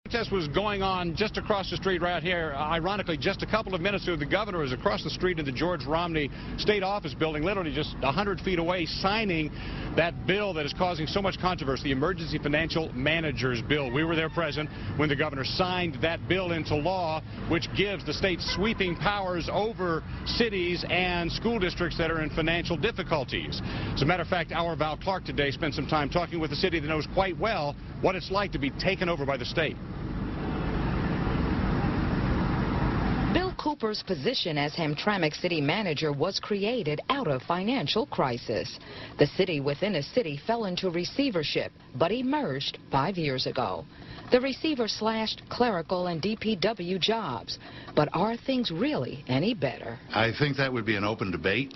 Protest was going on just across the street right here. Ironically, just a couple of minutes ago, the governor was across the street in the George Romney State Office building, literally just 100 feet away, signing that bill that is causing so much controversy, the Emergency Financial Managers Bill. We were there present when the governor signed that bill into law, which gives the state sweeping powers over cities and school districts that are in financial difficulties. As a matter of fact, our Val Clark today spent some time talking with a city that knows quite well what it's like to be taken over by the state. Bill Cooper's position as Hamtramck city manager was created out of financial crisis. The city within a city fell into receivership, but emerged 5 years ago. The receiver slashed clerical and DPW jobs. But are things really any better? I think that would be an open debate.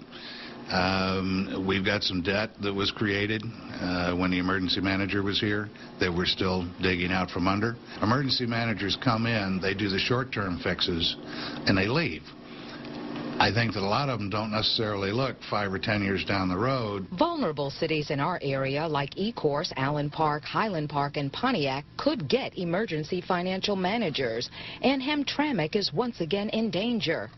We've got some debt that was created when the emergency manager was here that we're still digging out from under. Emergency managers come in, they do the short-term fixes, and they leave. I think that a lot of them don't necessarily look 5 or 10 years down the road. Vulnerable cities in our area like Ecorse, Allen Park, Highland Park, and Pontiac could get emergency financial managers, and Hamtramck is once again in danger.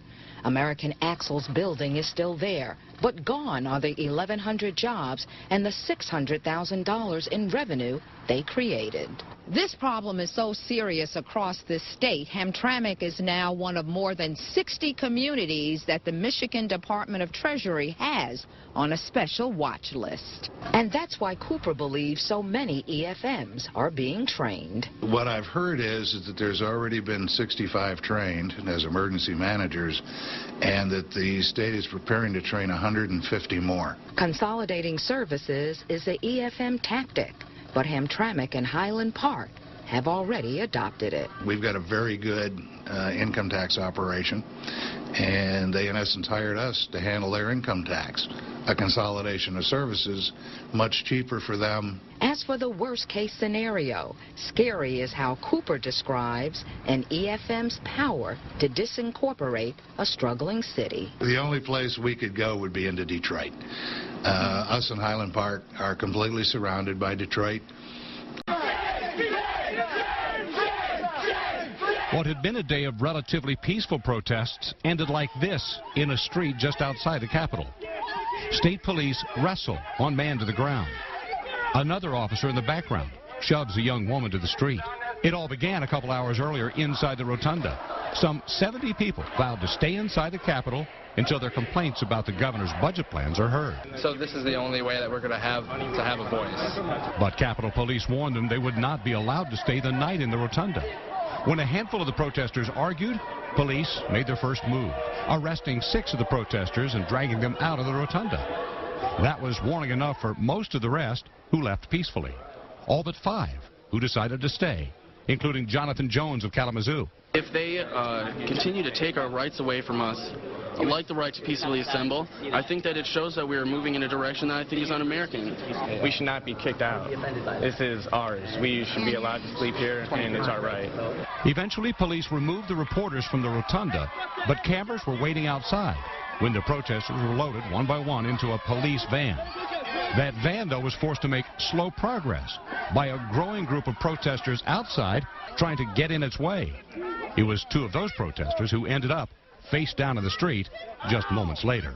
American Axle's building is still there, but gone are the 1,100 jobs and the $600,000 in revenue they created. This problem is so serious across this state. Hamtramck is now one of more than 60 communities that the Michigan Department of Treasury has on a special watch list. And that's why Cooper believes so many EFMs are being trained. What I've heard is that there's already been 65 trained as emergency managers, and that the state is preparing to train 150 more. Consolidating services is the EFM tactic, but Hamtramck and Highland Park have already adopted it. We've got a very good income tax operation, and they in essence hired us to handle their income tax. A consolidation of services, much cheaper for them. As for the worst case scenario, scary is how Cooper describes an EFM's power to disincorporate a struggling city. The only place we could go would be into Detroit. Us in Highland Park are completely surrounded by Detroit. What had been a day of relatively peaceful protests ended like this in a street just outside the Capitol. State police wrestle one man to the ground. Another officer in the background shoves a young woman to the street. It all began a couple hours earlier inside the rotunda. Some 70 people vowed to stay inside the Capitol until their complaints about the governor's budget plans are heard. So this is the only way that we're going to have a voice. But Capitol Police warned them they would not be allowed to stay the night in the rotunda. When a handful of the protesters argued, police made their first move, arresting 6 of the protesters and dragging them out of the rotunda. That was warning enough for most of the rest, who left peacefully. All but 5 who decided to stay, including Jonathan Jones of Kalamazoo. If they continue to take our rights away from us, like the right to peacefully assemble, I think that it shows that we are moving in a direction that I think is un-American. We should not be kicked out. This is ours. We should be allowed to sleep here, and it's our right. Eventually, police removed the reporters from the rotunda, but cameras were waiting outside when the protesters were loaded one by one into a police van. That van, though, was forced to make slow progress by a growing group of protesters outside trying to get in its way. It was 2 of those protesters who ended up face down in the street just moments later.